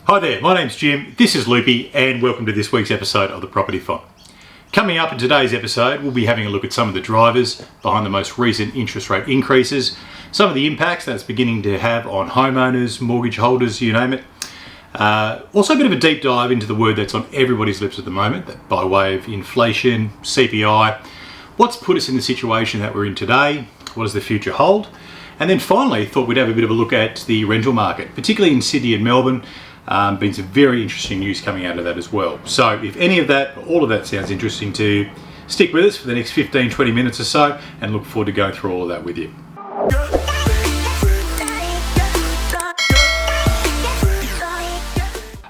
Hi there, my name's Jim, this is Loopy, and welcome to this week's episode of The Property Font. Coming up in today's episode, we'll be having a look at some of the drivers behind the most recent interest rate increases, some of the impacts that's beginning to have on homeowners, mortgage holders, you name it. Also a bit of a deep dive into the word that's on everybody's lips at the moment, that by way of inflation, CPI, what's put us in the situation that we're in today, what does the future hold, and then finally thought we'd have a bit of a look at the rental market, particularly in Sydney and Melbourne. Been some very interesting news coming out of that as well. So if any of that, all of that sounds interesting to you, stick with us for the next 15-20 minutes or so and look forward to going through all of that with you.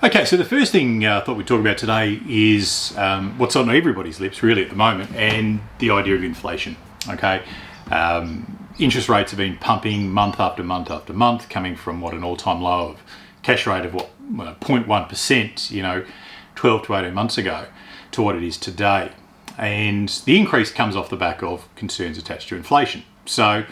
Okay, so the first thing I thought we'd talk about today is what's on everybody's lips really at the moment, and the idea of inflation. Okay, interest rates have been pumping month after month after month, coming from an all-time low of cash rate of 0.1%, 12 to 18 months ago, to what it is today. And the increase comes off the back of concerns attached to inflation. So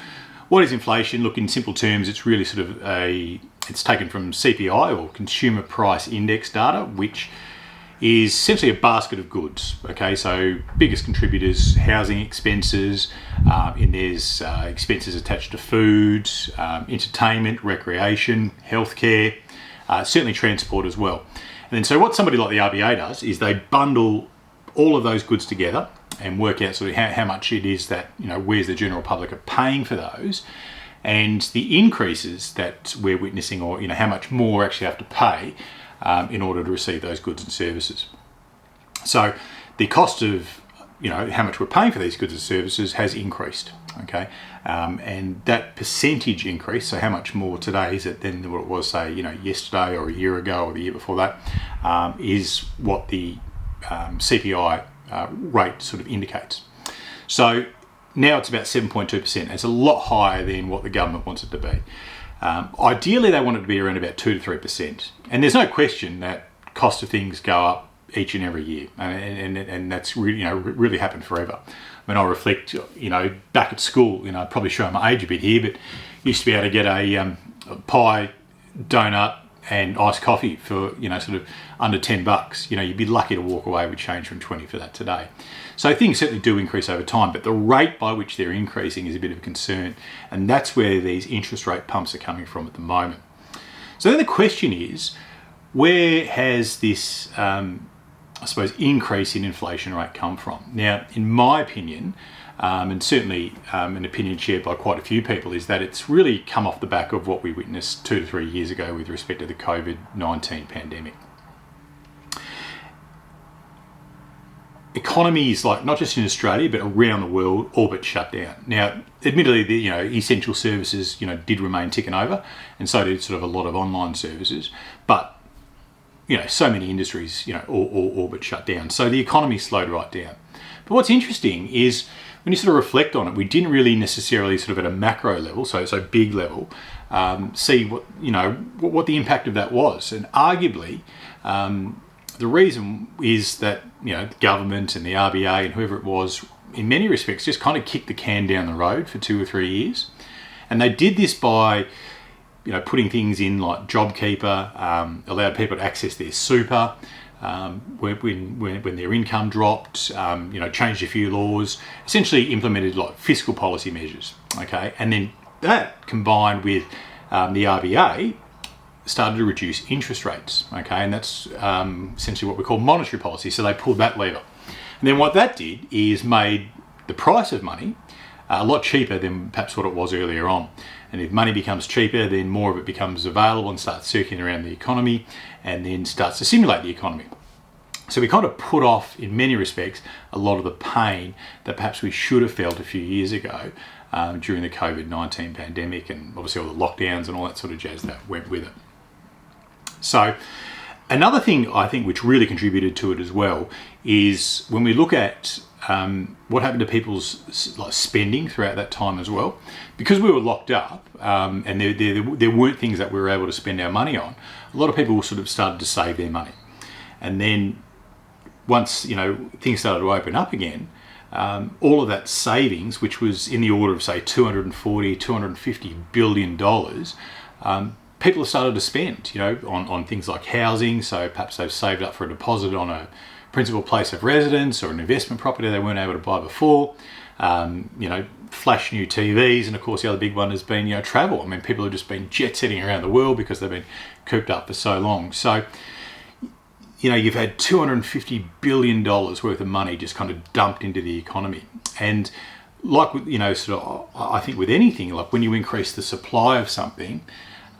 what is inflation? Look, in simple terms, it's really it's taken from CPI, or Consumer Price Index data, which is essentially a basket of goods. Okay, so biggest contributors, housing expenses, and there's expenses attached to food, entertainment, recreation, healthcare, certainly transport as well. And then so what somebody like the RBA does is they bundle all of those goods together and work out sort of how much it is that, where's the general public are paying for those, and the increases that we're witnessing, or how much more we actually have to pay in order to receive those goods and services. So the cost of how much we're paying for these goods and services has increased. Okay, and that percentage increase, so how much more today is it than what it was, say, yesterday or a year ago or the year before that, is what the CPI rate sort of indicates. So now it's about 7.2%. It's a lot higher than what the government wants it to be. Ideally, they want it to be around about 2 to 3%. And there's no question that cost of things go up each and every year, and that's really really happened forever. When I reflect, back at school, probably showing my age a bit here, but used to be able to get a pie, donut, and iced coffee for sort of under $10. You'd be lucky to walk away with change from 20 for that today. So things certainly do increase over time, but the rate by which they're increasing is a bit of a concern, and that's where these interest rate pumps are coming from at the moment. So then the question is, where has this increase in inflation rate come from? Now, in my opinion, and certainly an opinion shared by quite a few people, is that it's really come off the back of what we witnessed 2 to 3 years ago with respect to the COVID-19 pandemic. Economies, not just in Australia but around the world, all but shut down. Now, admittedly, the essential services did remain ticking over, and so did sort of a lot of online services, but so many industries, all but shut down. So the economy slowed right down. But what's interesting is when you sort of reflect on it, we didn't really necessarily sort of at a macro level, so big level, see what the impact of that was. And arguably, the reason is that the government and the RBA and whoever it was, in many respects, just kind of kicked the can down the road for 2 or 3 years, and they did this by putting things in like JobKeeper, allowed people to access their super when their income dropped, changed a few laws, essentially implemented like fiscal policy measures. Okay, and then that combined with the RBA started to reduce interest rates. Okay, and that's essentially what we call monetary policy. So they pulled that lever, and then what that did is made the price of money a lot cheaper than perhaps what it was earlier on. And if money becomes cheaper, then more of it becomes available and starts circulating around the economy, and then starts to stimulate the economy. So we kind of put off, in many respects, a lot of the pain that perhaps we should have felt a few years ago during the COVID-19 pandemic, and obviously all the lockdowns and all that sort of jazz that went with it. So another thing I think which really contributed to it as well is when we look at what happened to people's spending throughout that time as well. Because we were locked up and there weren't things that we were able to spend our money on, a lot of people sort of started to save their money. And then once things started to open up again, all of that savings, which was in the order of say $240, $250 billion, people have started to spend, on things like housing. So perhaps they've saved up for a deposit on a principal place of residence or an investment property they weren't able to buy before. Flash new TVs, and of course the other big one has been travel. I mean, people have just been jet setting around the world because they've been cooped up for so long. So you've had $250 billion worth of money just kind of dumped into the economy. And like I think with anything, like when you increase the supply of something,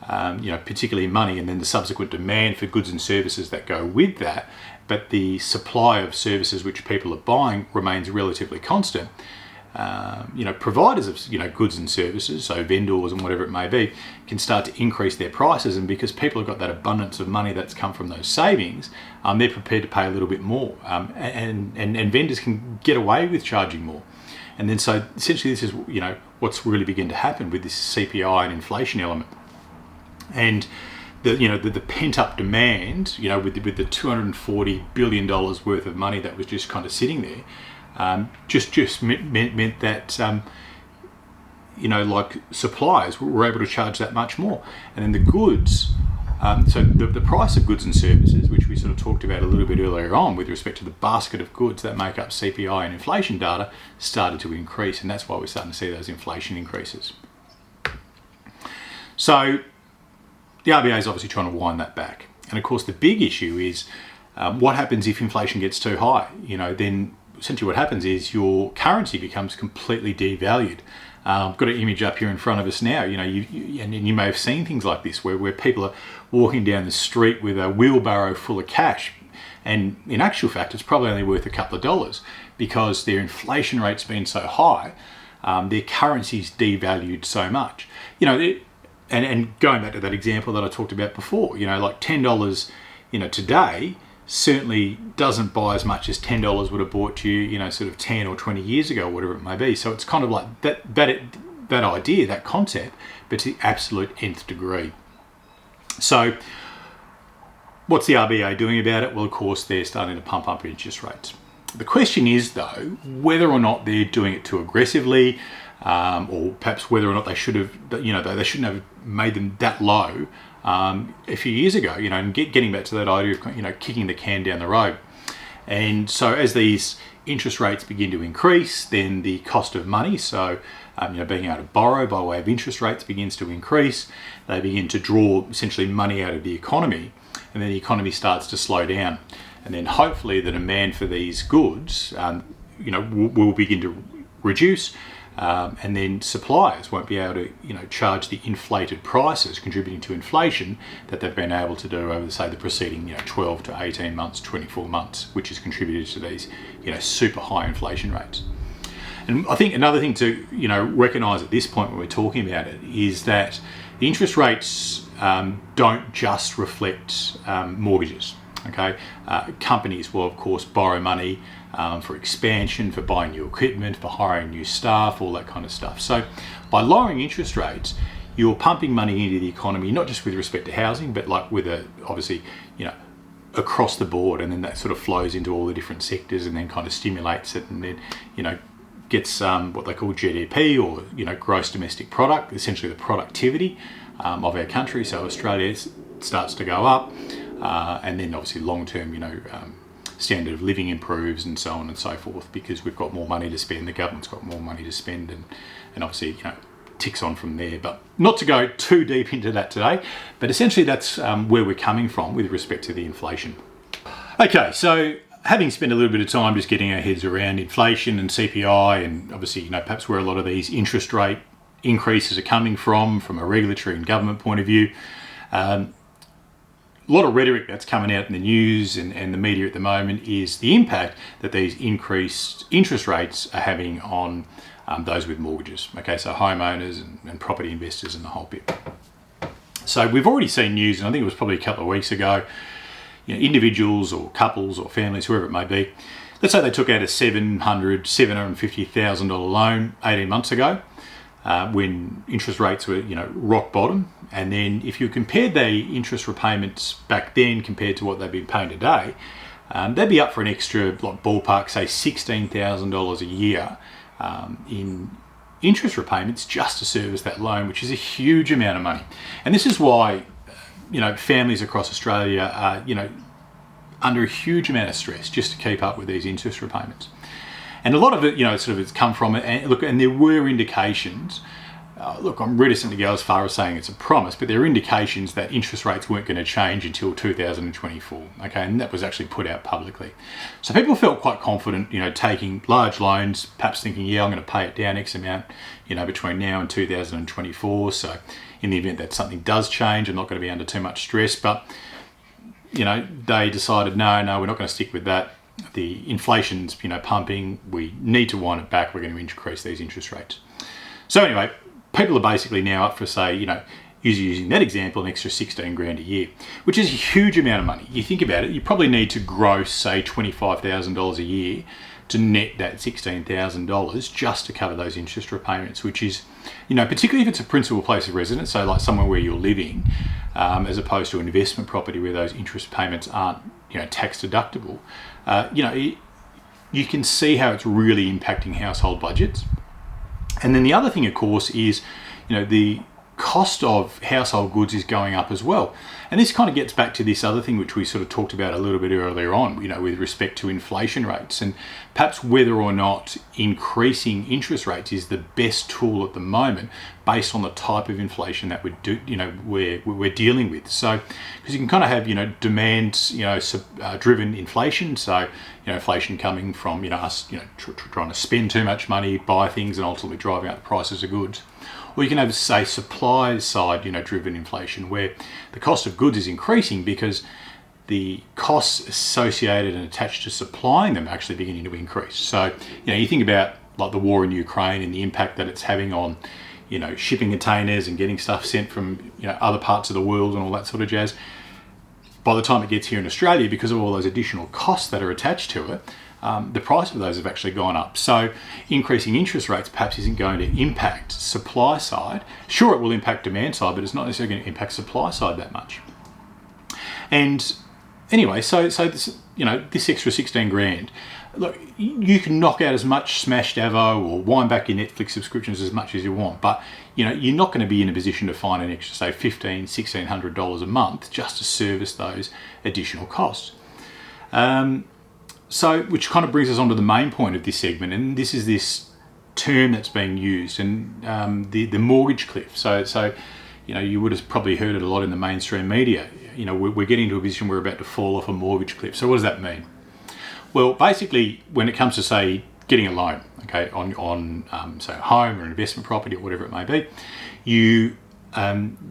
particularly money, and then the subsequent demand for goods and services that go with that, but the supply of services which people are buying remains relatively constant. Providers of goods and services, so vendors and whatever it may be, can start to increase their prices, and because people have got that abundance of money that's come from those savings, they're prepared to pay a little bit more, and vendors can get away with charging more. And then so essentially this is what's really begun to happen with this CPI and inflation element, and the pent up demand, with the $240 billion worth of money that was just kind of sitting there. Just meant that like suppliers were able to charge that much more, and then the goods. So the price of goods and services, which we sort of talked about a little bit earlier on with respect to the basket of goods that make up CPI and inflation data, started to increase, and that's why we're starting to see those inflation increases. So the RBA is obviously trying to wind that back, and of course the big issue is what happens if inflation gets too high. Then essentially what happens is your currency becomes completely devalued. I've got an image up here in front of us now. You may have seen things like this where people are walking down the street with a wheelbarrow full of cash, and in actual fact it's probably only worth a couple of dollars because their inflation rate's been so high, their currency's devalued so much. And going back to that example that I talked about before, like $10 today certainly doesn't buy as much as $10 would have bought you, sort of 10 or 20 years ago, whatever it may be. So it's kind of like that idea, that concept, but to the absolute nth degree. So what's the RBA doing about it? Well, of course, they're starting to pump up interest rates. The question is, though, whether or not they're doing it too aggressively, or perhaps whether or not they should have, they shouldn't have made them that low a few years ago, and getting back to that idea of, kicking the can down the road. And so as these interest rates begin to increase, then the cost of money, so, being able to borrow by way of interest rates begins to increase. They begin to draw essentially money out of the economy, and then the economy starts to slow down. And then hopefully the demand for these goods, will begin to reduce. And then suppliers won't be able to, charge the inflated prices contributing to inflation that they've been able to do over, say, the preceding, 12 to 18 months, 24 months, which has contributed to these, super high inflation rates. And I think another thing to, recognise at this point when we're talking about it is that the interest rates don't just reflect mortgages. Okay, companies will of course borrow money for expansion, for buying new equipment, for hiring new staff, all that kind of stuff. So by lowering interest rates, you're pumping money into the economy, not just with respect to housing, but like with obviously, across the board, and then that sort of flows into all the different sectors and then kind of stimulates it, and then, gets what they call GDP, or, gross domestic product, essentially the productivity of our country. So Australia starts to go up. And then obviously long-term, standard of living improves and so on and so forth, because we've got more money to spend, the government's got more money to spend, and obviously, ticks on from there. But not to go too deep into that today, but essentially that's where we're coming from with respect to the inflation. Okay, so having spent a little bit of time just getting our heads around inflation and CPI, and obviously, perhaps where a lot of these interest rate increases are coming from a regulatory and government point of view, a lot of rhetoric that's coming out in the news and the media at the moment is the impact that these increased interest rates are having on those with mortgages. Okay, so homeowners and property investors and the whole bit. So we've already seen news, and I think it was probably a couple of weeks ago, individuals or couples or families, whoever it may be, let's say they took out a $750,000 loan 18 months ago. When interest rates were, rock bottom, and then if you compared their interest repayments back then compared to what they've been paying today, they'd be up for an extra, like ballpark, say $16,000 a year in interest repayments just to service that loan, which is a huge amount of money. And this is why, families across Australia are, under a huge amount of stress just to keep up with these interest repayments. And a lot of it, it's come from it. And look, and there were indications. Look, I'm reticent to go as far as saying it's a promise, but there are indications that interest rates weren't going to change until 2024. Okay, and that was actually put out publicly. So people felt quite confident, taking large loans, perhaps thinking, yeah, I'm going to pay it down X amount, between now and 2024. So in the event that something does change, I'm not going to be under too much stress. But they decided, no, we're not going to stick with that. The inflation's, pumping. We need to wind it back. We're going to increase these interest rates. So anyway, people are basically now up for, say, using that example, an extra 16 grand a year, which is a huge amount of money. You think about it, you probably need to gross, say, $25,000 a year to net that $16,000 just to cover those interest repayments, which is, particularly if it's a principal place of residence, so like somewhere where you're living, as opposed to an investment property where those interest payments aren't, tax deductible. You can see how it's really impacting household budgets. And then the other thing, of course, is, the cost of household goods is going up as well. And this kind of gets back to this other thing which we sort of talked about a little bit earlier on, with respect to inflation rates, and perhaps whether or not increasing interest rates is the best tool at the moment based on the type of inflation that we're dealing with. So, because you can kind of have, demand, driven inflation. So, inflation coming from, us, trying to spend too much money, buy things, and ultimately driving up the prices of goods. Or you can have, say, supply side, driven inflation, where the cost of goods is increasing because the costs associated and attached to supplying them are actually beginning to increase. So, you think about like the war in Ukraine and the impact that it's having on, shipping containers and getting stuff sent from, other parts of the world and all that sort of jazz. By the time it gets here in Australia, because of all those additional costs that are attached to it, the price of those have actually gone up. So increasing interest rates perhaps isn't going to impact supply side. Sure, it will impact demand side, but it's not necessarily going to impact supply side that much. And anyway, so this, this extra 16 grand, look, you can knock out as much smashed Avo or wind back your Netflix subscriptions as much as you want, but you're not going to be in a position to find an extra, say, $1,500, $1,600 a month just to service those additional costs. So, which kind of brings us on to the main point of this segment, and this is this term that's being used, and the mortgage cliff. So you would have probably heard it a lot in the mainstream media. We're getting to a position where we're about to fall off a mortgage cliff. So what does that mean? Well, basically, when it comes to, say, getting a loan, okay, on say a home or an investment property or whatever it may be, you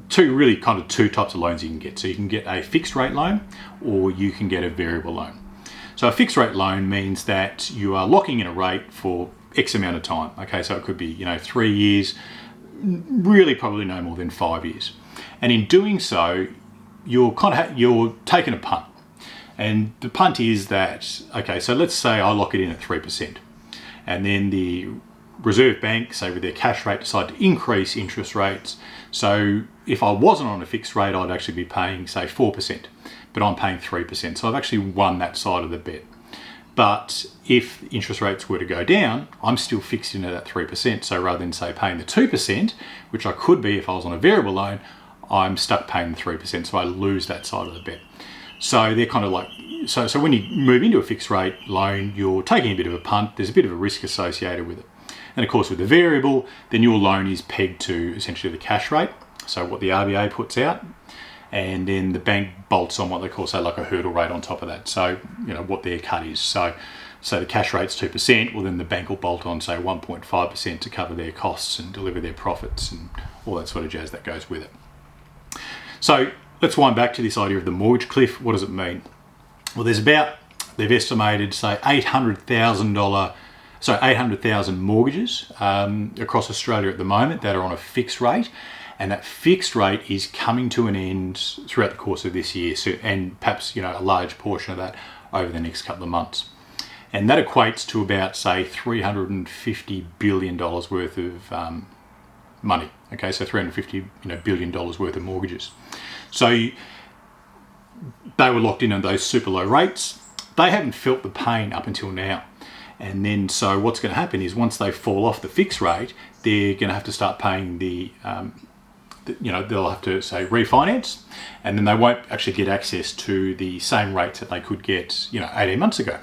two types of loans you can get. So you can get a fixed rate loan, or you can get a variable loan. So a fixed rate loan means that you are locking in a rate for X amount of time. Okay, so it could be 3 years, really probably no more than 5 years. And in doing so, you're taking a punt. And the punt is that, okay, so let's say I lock it in at 3%, and then the Reserve Bank, say with their cash rate, decide to increase interest rates. So if I wasn't on a fixed rate, I'd actually be paying, say, 4%, but I'm paying 3%. So I've actually won that side of the bet. But if interest rates were to go down, I'm still fixed in at that 3%. So rather than, say, paying the 2%, which I could be if I was on a variable loan, I'm stuck paying the 3%. So I lose that side of the bet. So they're kind of like, so when you move into a fixed rate loan, you're taking a bit of a punt. There's a bit of a risk associated with it. And of course, with the variable, then your loan is pegged to essentially the cash rate. So what the RBA puts out, and then the bank bolts on what they call, say, like a hurdle rate on top of that. So, what their cut is. So the cash rate's 2%, well, then the bank will bolt on, say, 1.5% to cover their costs and deliver their profits and all that sort of jazz that goes with it. So let's wind back to this idea of the mortgage cliff. What does it mean? Well, they've estimated, say, 800,000 mortgages across Australia at the moment that are on a fixed rate. And that fixed rate is coming to an end throughout the course of this year, and perhaps a large portion of that over the next couple of months. And that equates to about, say, $350 billion worth of money. Okay, so $350 billion worth of mortgages. So they were locked in on those super low rates. They haven't felt the pain up until now. And then so what's going to happen is once they fall off the fixed rate, they're going to have to start paying they'll have to say refinance, and then they won't actually get access to the same rates that they could get 18 months ago.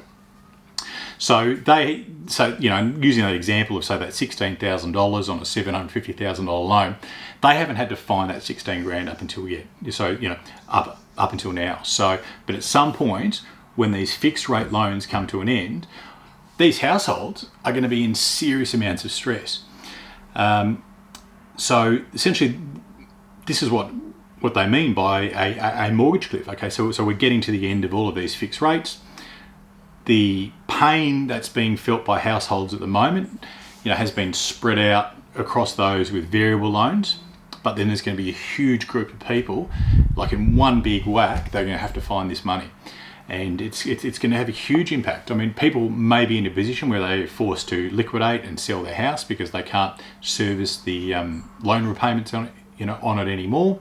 So using that example of say that $16,000 on a $750,000 loan, they haven't had to find that 16 grand up until yet. So up until now. So, but at some point when these fixed rate loans come to an end, these households are going to be in serious amounts of stress. So essentially, this is what they mean by a mortgage cliff. Okay, so we're getting to the end of all of these fixed rates. The pain that's being felt by households at the moment, has been spread out across those with variable loans. But then there's going to be a huge group of people, like in one big whack, they're going to have to find this money. And it's going to have a huge impact. I mean, people may be in a position where they're forced to liquidate and sell their house because they can't service the loan repayments on it anymore.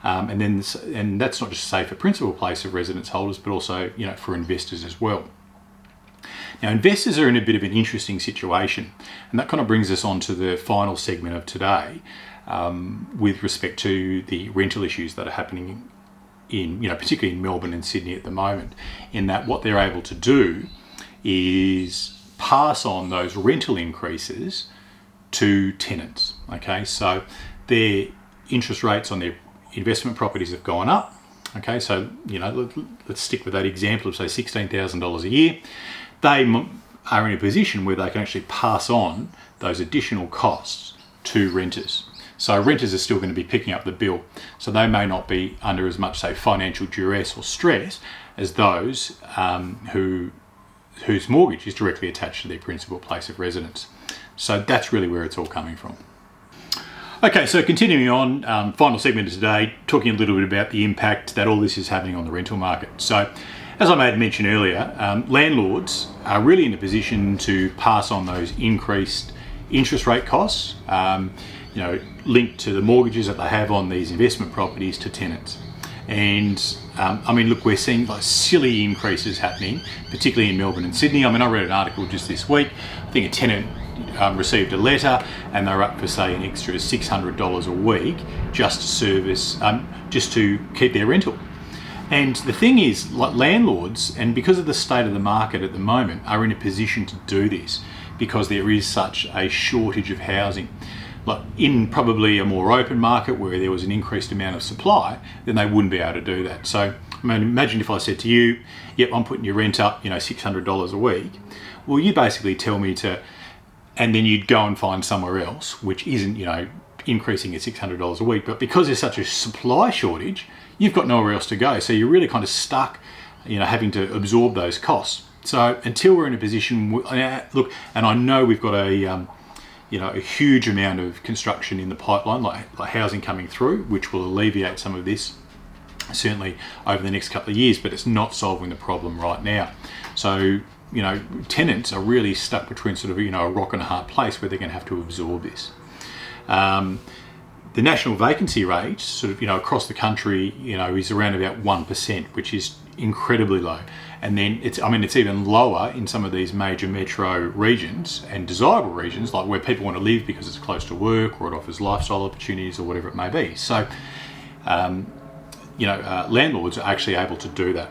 And that's not just say for principal place of residence holders, but also for investors as well. Now, investors are in a bit of an interesting situation, and that kind of brings us on to the final segment of today, with respect to the rental issues that are happening in, particularly in Melbourne and Sydney at the moment, in that what they're able to do is pass on those rental increases to tenants. Okay, so their interest rates on their investment properties have gone up. Okay, so let's stick with that example of say $16,000 a year. They are in a position where they can actually pass on those additional costs to renters. So renters are still going to be picking up the bill. So they may not be under as much, say, financial duress or stress as those whose mortgage is directly attached to their principal place of residence. So that's really where it's all coming from. Okay, so continuing on, final segment of today, talking a little bit about the impact that all this is having on the rental market. So, as I made mention earlier, landlords are really in a position to pass on those increased interest rate costs, linked to the mortgages that they have on these investment properties to tenants. And look, we're seeing like silly increases happening, particularly in Melbourne and Sydney. I read an article just this week. I think a tenant received a letter and they're up for say an extra $600 a week just to service, just to keep their rental. And the thing is, like landlords, and because of the state of the market at the moment, are in a position to do this because there is such a shortage of housing. Like in probably a more open market where there was an increased amount of supply, then they wouldn't be able to do that. So imagine if I said to you, yep, I'm putting your rent up, $600 a week. Well, you basically tell me to, and then you'd go and find somewhere else, which isn't, increasing at $600 a week. But because there's such a supply shortage, you've got nowhere else to go. So you're really kind of stuck, having to absorb those costs. So until we're in a position, look, and I know we've got a huge amount of construction in the pipeline, like housing coming through, which will alleviate some of this, certainly over the next couple of years, but it's not solving the problem right now. So, tenants are really stuck between sort of, a rock and a hard place where they're going to have to absorb this. The national vacancy rate, sort of, across the country, is around about 1%, which is incredibly low. And then it's even lower in some of these major metro regions and desirable regions, like where people want to live because it's close to work or it offers lifestyle opportunities or whatever it may be. So, landlords are actually able to do that.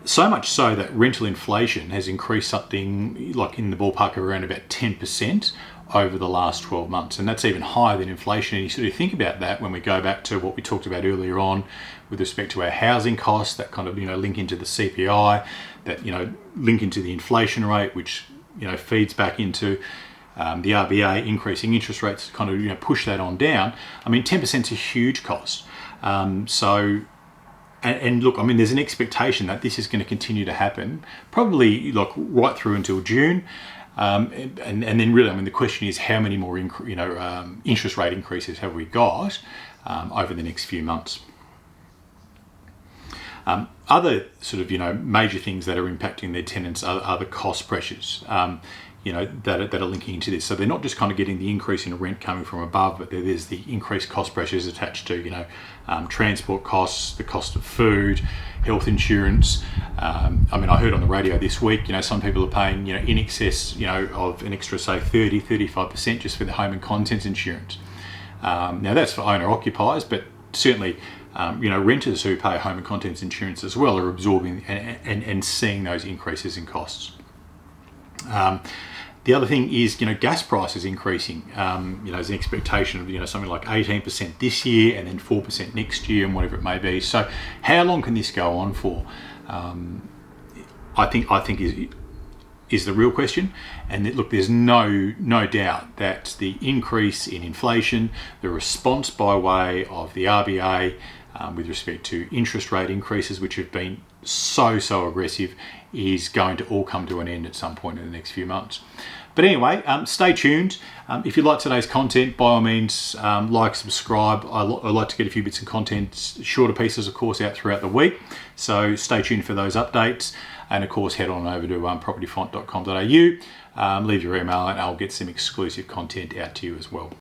So much so that rental inflation has increased something like in the ballpark of around about 10% over the last 12 months. And that's even higher than inflation. And you sort of think about that when we go back to what we talked about earlier on with respect to our housing costs, that kind of, link into the CPI, that, link into the inflation rate, which, feeds back into the RBA increasing interest rates to kind of, push that on down. 10% is a huge cost. And look, there's an expectation that this is going to continue to happen, probably like right through until June. And then really, the question is how many more, interest rate increases have we got over the next few months? Other sort of, major things that are impacting their tenants are the cost pressures. that are linking into this. So they're not just kind of getting the increase in rent coming from above, but there's the increased cost pressures attached to, transport costs, the cost of food, health insurance. I heard on the radio this week, some people are paying, in excess, of an extra, say, 35% just for the home and contents insurance. Now that's for owner occupiers, but certainly, renters who pay home and contents insurance as well are absorbing and seeing those increases in costs. The other thing is, gas prices increasing. There's an expectation of, something like 18% this year and then 4% next year and whatever it may be. So how long can this go on for? I think is the real question. And look, there's no doubt that the increase in inflation, the response by way of the RBA with respect to interest rate increases, which have been so aggressive, is going to all come to an end at some point in the next few months. But anyway, stay tuned. If you like today's content, by all means, like, subscribe. I like to get a few bits of content, shorter pieces, of course, out throughout the week. So stay tuned for those updates. And of course, head on over to propertyfont.com.au, leave your email, and I'll get some exclusive content out to you as well.